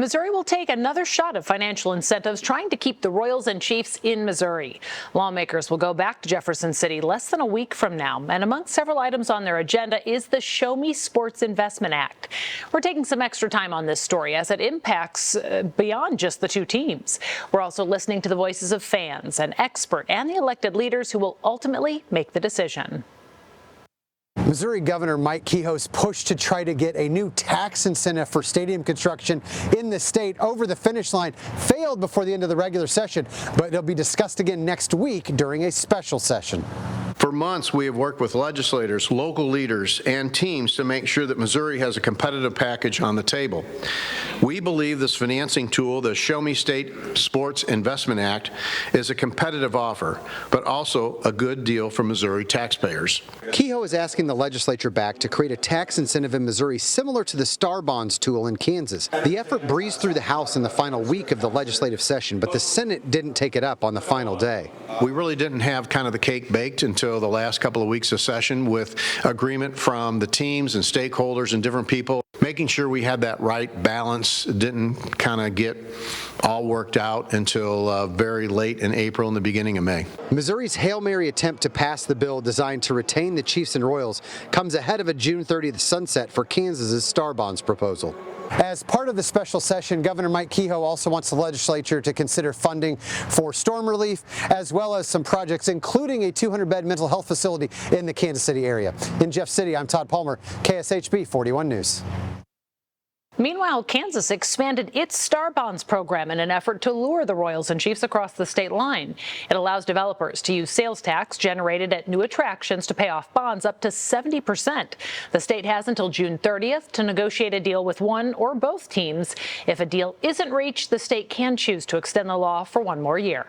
Missouri will take another shot at financial incentives, trying to keep the Royals and Chiefs in Missouri. Lawmakers will go back to Jefferson City less than a week from now, and among several items on their agenda is the Show Me Sports Investment Act. We're taking some extra time on this story as it impacts beyond just the two teams. We're also listening to the voices of fans, an expert, and the elected leaders who will ultimately make the decision. Missouri Governor Mike Kehoe's push to try to get a new tax incentive for stadium construction in the state over the finish line failed before the end of the regular session, but it'll be discussed again next week during a special session. For months, we have worked with legislators, local leaders, and teams to make sure that Missouri has a competitive package on the table. We believe this financing tool, the Show Me State Sports Investment Act, is a competitive offer, but also a good deal for Missouri taxpayers. Kehoe is asking the legislature back to create a tax incentive in Missouri similar to the Star Bonds tool in Kansas. The effort breezed through the House in the final week of the legislative session, but the Senate didn't take it up on the final day. We really didn't have kind of the cake baked until the last couple of weeks of session, with agreement from the teams and stakeholders and different people. Making sure we had that right balance didn't kind of get all worked out until very late in April and the beginning of May. Missouri's Hail Mary attempt to pass the bill designed to retain the Chiefs and Royals comes ahead of a June 30th sunset for Kansas's Star Bonds proposal. As part of the special session, Governor Mike Kehoe also wants the legislature to consider funding for storm relief, as well as some projects, including a 200-bed mental health facility in the Kansas City area. In Jeff City, I'm Todd Palmer, KSHB 41 News. Meanwhile, Kansas expanded its Star Bonds program in an effort to lure the Royals and Chiefs across the state line. It allows developers to use sales tax generated at new attractions to pay off bonds up to 70%. The state has until June 30th to negotiate a deal with one or both teams. If a deal isn't reached, the state can choose to extend the law for one more year.